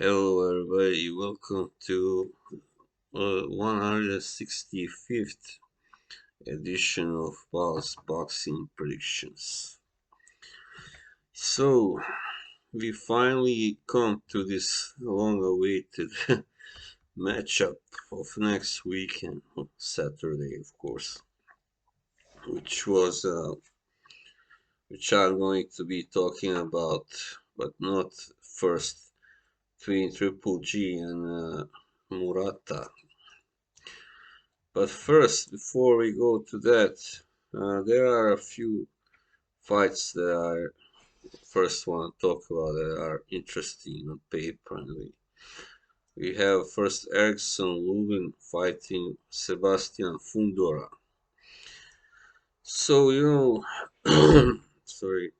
Hello everybody, welcome to 165th edition of Ball's Boxing Predictions. So, we finally come to this long-awaited matchup of next weekend, Saturday of course, which was which I'm going to be talking about, but not first between Triple G and Murata. But first, before we go to that, there are a few fights that I first want to talk about that are interesting on paper. And we have first Eriksson Lubin fighting Sebastian Fundura. So, sorry,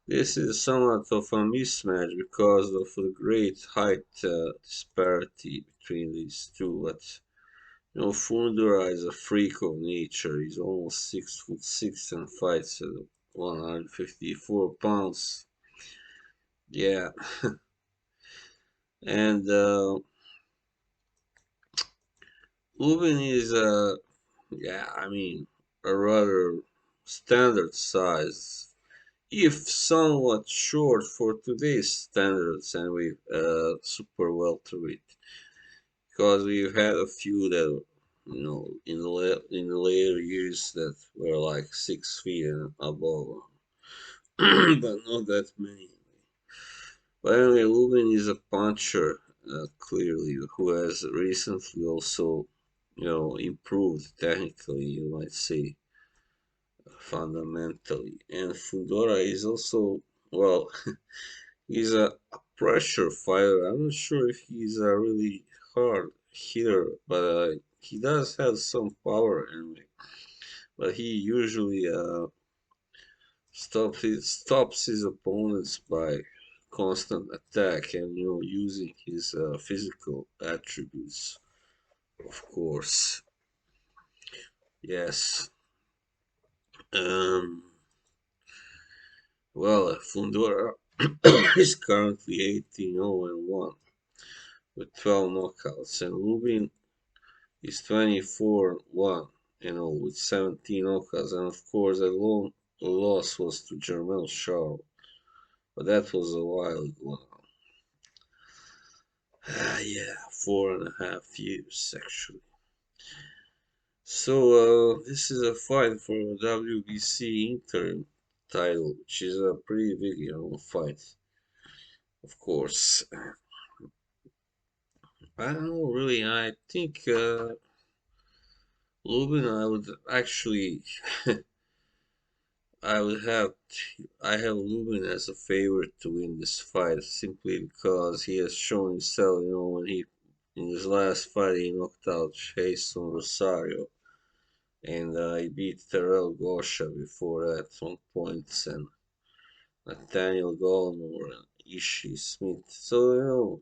this is somewhat of a mismatch because of the great height disparity between these two. But Fundura is a freak of nature. He's almost 6'6" and fights at 154 pounds. Yeah, and Lubin is a rather standard size, if somewhat short for today's standards, and with super welterweight. Because we've had a few that in the later years that were like 6 feet and above, but not that many. But anyway, Lubin is a puncher, clearly, who has recently also, improved technically, you might say, fundamentally. And Fundora is also, well, he's a pressure fighter. I'm not sure if he's a really hard hitter, but he does have some power anyway. But he usually stops his opponents by constant attack and using his physical attributes, of course. Yes. Um. Well, Fundora is currently 18-0-1 with 12 knockouts, and Lubin is 24-1 with 17 knockouts, and of course, the loss was to Jermel Shaw, but that was a while ago. Yeah, 4.5 years actually. So this is a fight for a WBC interim title, which is a pretty big, fight. Of course, I don't know really. I think Lubin, I would actually, I would have, I have Lubin as a favorite to win this fight simply because he has shown himself. When he in his last fight he knocked out Jason Rosario. And I beat Terrell Gosha before that on points and Nathaniel Gallmore and Ishii Smith. So,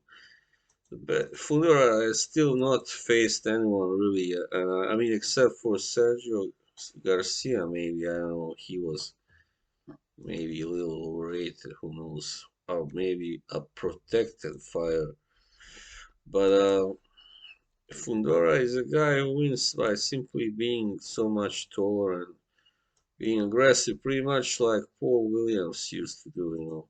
but Fundora has still not faced anyone really. I mean, except for Sergio Garcia, maybe. I don't know. He was maybe a little overrated. Who knows? Or maybe a protected fire. But Fundora is a guy who wins by simply being so much taller and being aggressive, pretty much like Paul Williams used to do,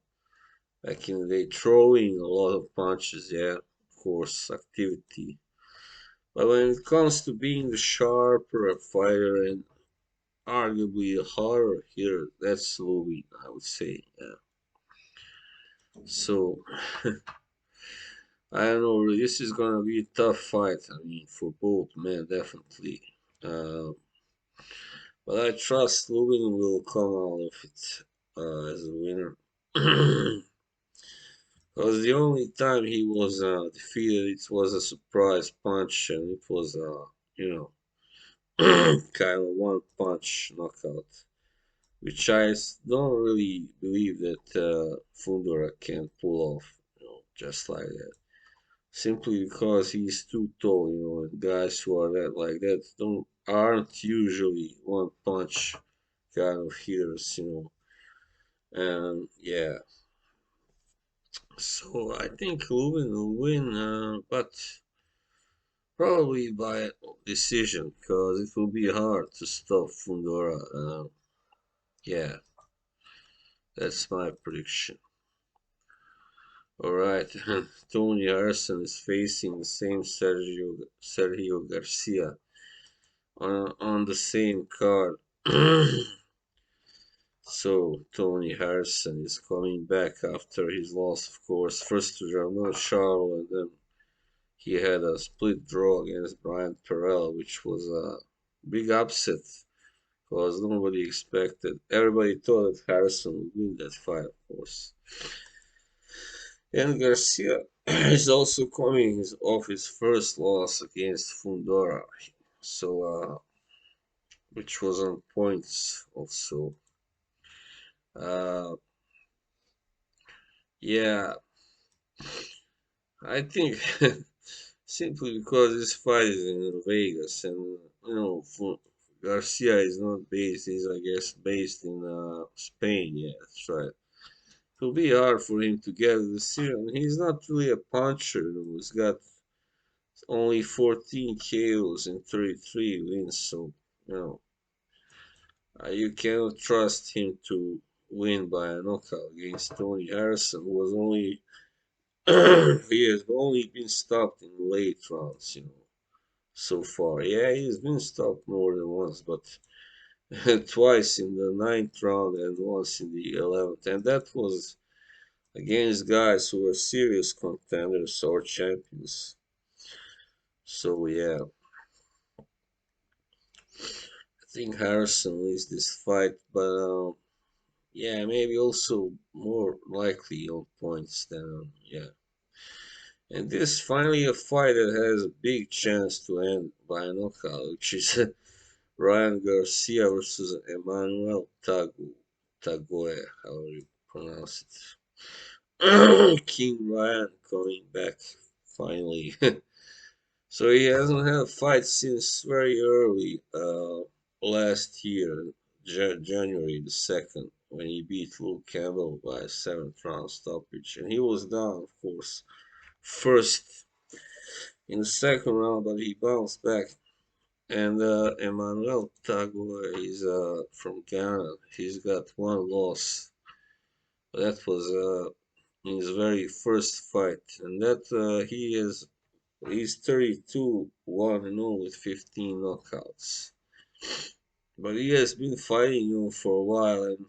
back in the day, throwing a lot of punches, yeah, of course, activity. But when it comes to being the sharper fighter and arguably a harder hitter, that's Louis, I would say. Yeah. So, I don't know, really, this is gonna be a tough fight, I mean, for both men, definitely. Uh, but I trust Lubin will come out of it as a winner. Because the only time he was defeated, it was a surprise punch, and it was you know, kind of one punch knockout, which don't really believe that Fundora can pull off, just like that. Simply because he's too tall, and guys who are that like that aren't usually one punch kind of hitters, and yeah. So I think Lubin will win, but probably by decision because it will be hard to stop Fundura. Yeah, that's my prediction. Alright, Tony Eriksson is facing the same Sergio Garcia on the same card. So Tony Harrison is coming back after his loss, of course, first to Jermel Charlo, and then he had a split draw against Brian Perel, which was a big upset because nobody expected. Everybody thought that Harrison would win that fight, of course. And Garcia is also coming off his first loss against Fundura, so which was on points also. Uh, yeah, I think simply because this fight is in Vegas, and Garcia is not based. He's I guess based in Spain. Yeah, that's right. It'll be hard for him to get the decision. He's not really a puncher. He's got only 14 KOs and 33 wins, so you know you cannot trust him to win by a knockout against Tony Harrison, who was only he has only been stopped in late rounds, so far. Yeah, he's been stopped more than once, but twice in the ninth round and once in the 11th, and that was against guys who were serious contenders or champions. So yeah, I think Harrison wins this fight, but yeah, maybe also more likely on points than yeah. And this is finally a fight that has a big chance to end by a knockout, which is Ryan Garcia versus Emmanuel Tagoe, however you pronounce it. King Ryan coming back finally. So he hasn't had a fight since very early last year, January the 2nd, when he beat Luke Campbell by a seventh round stoppage. And he was down, of course, first in the second round, but he bounced back. And Emmanuel Tagoe is from Ghana. He's got one loss. That was in his very first fight, and that he's 32 1 and 0 with 15 knockouts. But he has been fighting for a while, and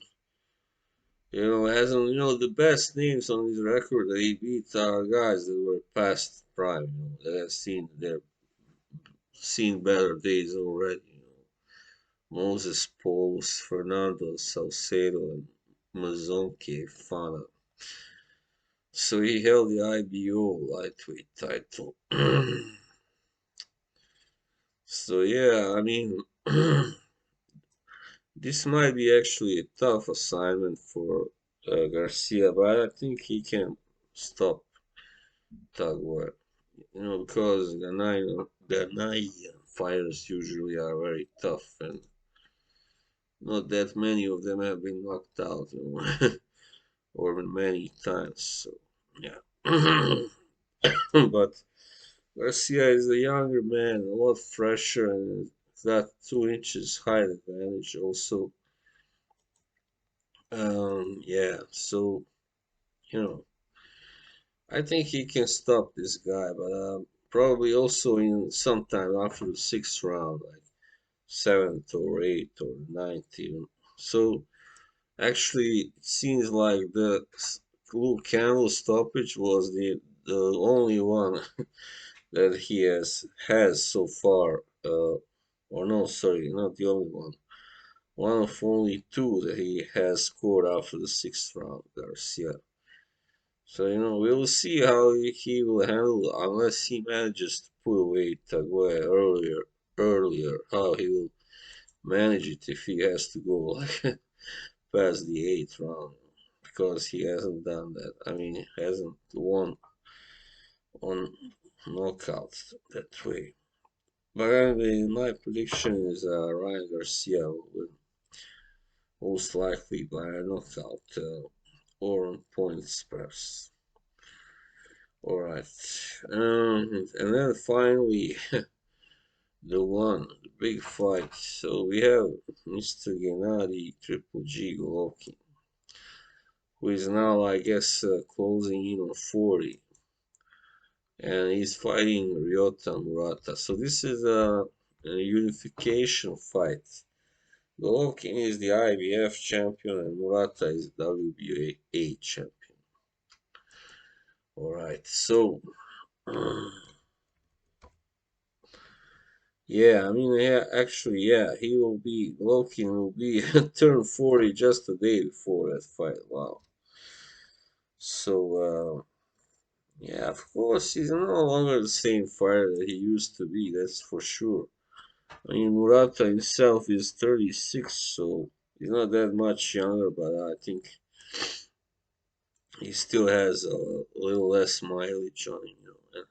hasn't the best names on his record that he beat are guys that were past prime, that have seen better days already. Moses Pauls, Fernando Salcedo, and Mazonke Fana. So he held the IBO lightweight title. So yeah, I mean, this might be actually a tough assignment for Garcia, but I think he can stop Tagwar. Because Ghanaian fighters usually are very tough, and not that many of them have been knocked out, or many times. So yeah, but Garcia is a younger man, a lot fresher, and got 2 inches height advantage also. Yeah, so you know, I think he can stop this guy, but probably also in sometime after the sixth round, like seventh or eighth or ninth even. So actually, it seems like the Luke Campbell stoppage was the only one that he has so far. Or no, sorry, not the only one. One of only two that he has scored after the sixth round, Garcia. So we'll see how he will handle unless he manages to put away Taguea earlier. How he will manage it if he has to go like past the eighth round because he hasn't done that. I mean, he hasn't won on knockouts that way. But anyway, my prediction is Ryan Garcia will most likely by a knockout or on points, perhaps. All right, and then finally the big fight. So we have Mr. Gennady Triple G Golovkin, who is now, I guess, closing in on 40, and he's fighting Ryota Murata. So this is a unification fight. Golovkin is the IBF champion, and Murata is WBA champion. All right, so yeah, I mean, yeah, actually, yeah, Golovkin will be turn 40 just a day before that fight. Wow. So, yeah, of course, he's no longer the same fighter that he used to be, that's for sure. I mean, Murata himself is 36, so he's not that much younger, but I think he still has a little less mileage on him, and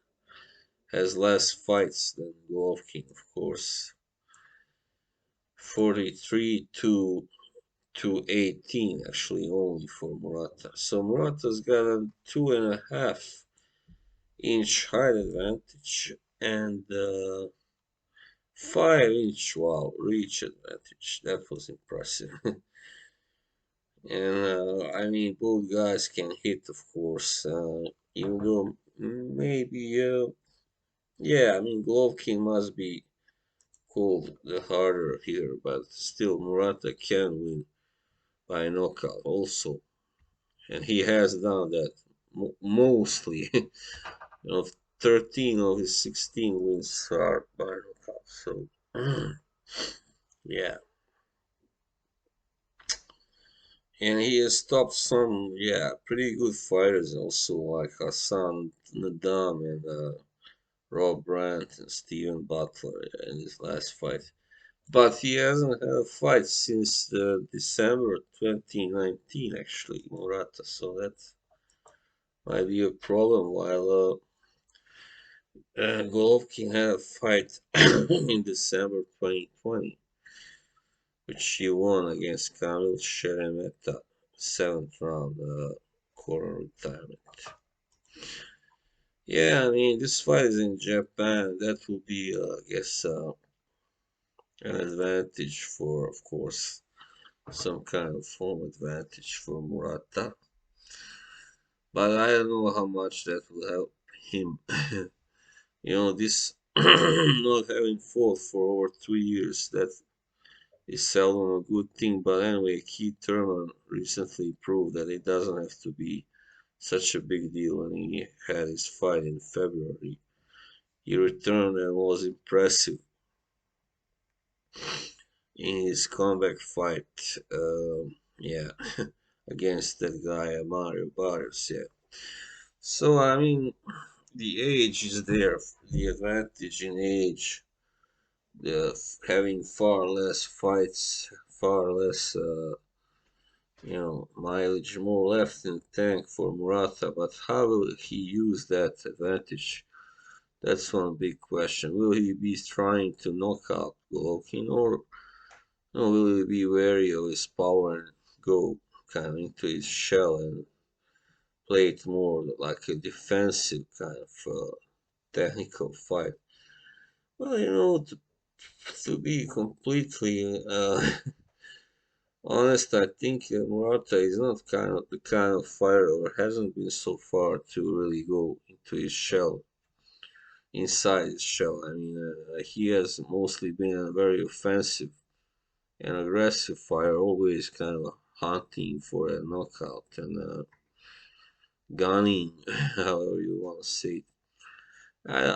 has less fights than Golovkin, of course. 43 to 18 actually only for Murata. So Murata's got a 2.5-inch height advantage and 5-inch wow reach advantage. That was impressive. And I mean, both guys can hit, of course. Even though maybe, yeah, I mean, Golovkin must be called the harder here, but still, Murata can win by knockout also, and he has done that mostly. You know, 13 of his 16 wins are by knockout. So, yeah, and he has stopped some, yeah, pretty good fighters also, like Hassan Nadam and Rob Brandt and Steven Butler in his last fight. But he hasn't had a fight since December 2019, actually, Murata. So that might be a problem. While Golovkin had a fight in December 2020, which he won against Kamil Sheremeta, seventh round corner retirement. Yeah, I mean, this fight is in Japan. That will be, I guess, an advantage for, of course, some kind of home advantage for Murata. But I don't know how much that will help him. This not having fought for over 2 years, that is seldom a good thing. But anyway, Keith Thurman recently proved that it doesn't have to be such a big deal when he had his fight in February. He returned and was impressive in his comeback fight. Yeah, against that guy Mario Barrios. Yeah. So I mean, the age is there. The advantage in age, the having far less fights, far less, mileage, more left in the tank for Murata. But how will he use that advantage? That's one big question. Will he be trying to knock out Golovkin, or will he be wary of his power and go kind of into his shell and play it more like a defensive kind of technical fight? Well, to be completely honest, I think Murata is not the kind of fighter, or hasn't been so far, to really go into his shell, inside his shell. I mean, he has mostly been a very offensive and aggressive fighter, always kind of hunting for a knockout and gunning, however you want to say it.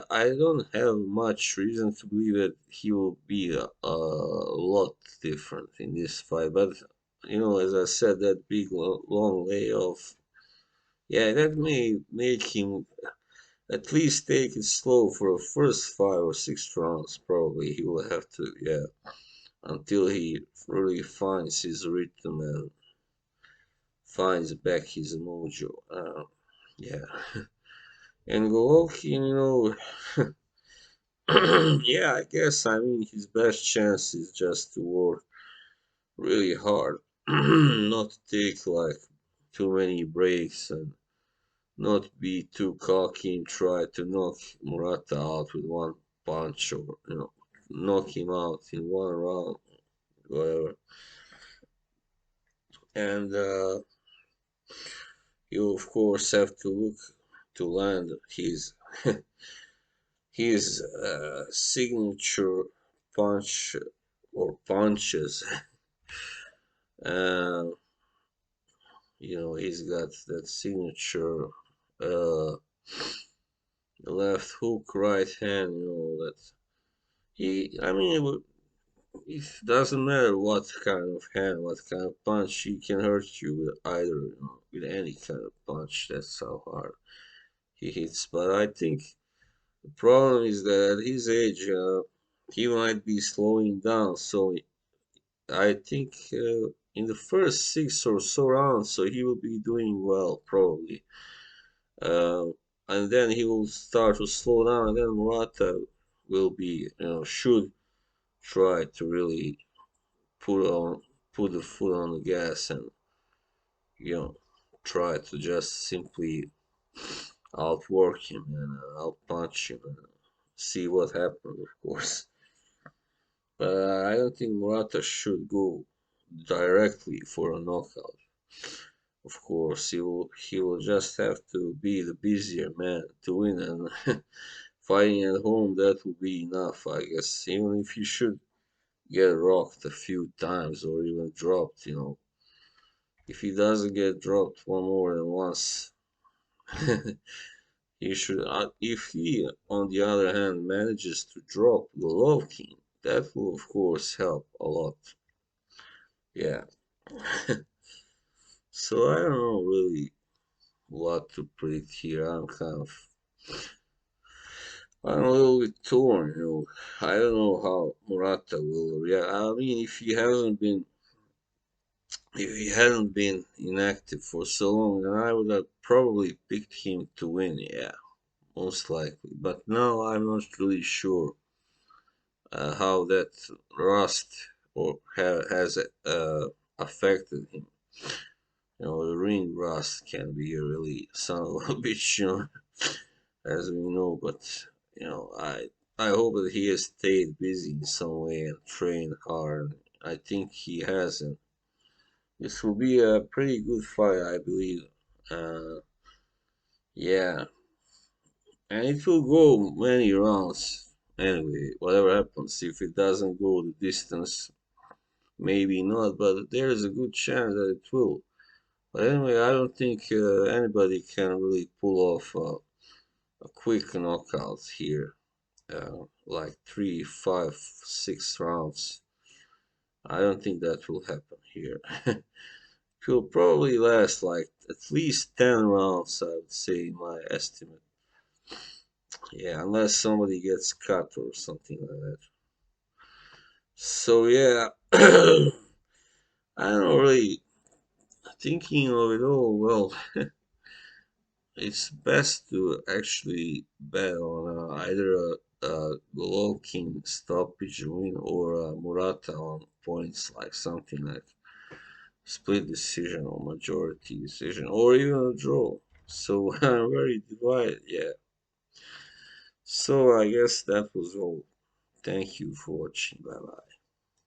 I don't have much reason to believe that he will be a lot different in this fight, but as I said, that big long layoff, yeah, that may make him at least take it slow for the first 5 or 6 rounds. Probably he will have to, yeah, until he really finds his rhythm and finds back his mojo. Yeah, and Golovkin, yeah, I guess, I mean, his best chance is just to work really hard, not to take like too many breaks and not be too cocky and try to knock Murata out with one punch, or knock him out in one round, whatever. And you of course have to look to land his signature punch or punches. uh, he's got that signature uh, left hook, right hand. That I mean, it doesn't matter what kind of hand, what kind of punch, he can hurt you with either, with any kind of punch. That's how hard he hits. But I think the problem is that at his age, he might be slowing down. So I think in the first six or so rounds, so he will be doing well probably. Uh, and then he will start to slow down, and then Murata will be, should try to really put on put the foot on the gas and you know try to just simply outwork him and outpunch him and see what happens, of course. But I don't think Murata should go directly for a knockout. Of course, he will just have to be the busier man to win, and fighting at home, that will be enough, I guess. Even if he should get rocked a few times or even dropped, if he doesn't get dropped one more than once, he should. If he, on the other hand, manages to drop Golovkin, that will of course help a lot. Yeah. So I don't know really what to predict here. I'm a little bit torn. I don't know how Murata will react. I mean, if he hadn't been inactive for so long, then I would have probably picked him to win. Yeah, most likely. But now I'm not really sure how that rust has affected him. The ring rust can be a really son of a bitch, as we know. But I hope that he has stayed busy in some way and trained hard. I think he has, and this will be a pretty good fight, I believe. Uh, yeah, and it will go many rounds anyway. Whatever happens, if it doesn't go the distance, maybe not, but there is a good chance that it will. But anyway, I don't think anybody can really pull off a quick knockout here, like 3, 5, 6 rounds. I don't think that will happen here. It will probably last like at least 10 rounds, I would say, in my estimate. Yeah, unless somebody gets cut or something like that. So yeah, I don't really thinking of it all. Well, it's best to actually bet on either a Golovkin stoppage win or a Murata on points, like something like split decision or majority decision or even a draw. So I'm very divided. Yeah. So I guess that was all. Thank you for watching. Bye bye.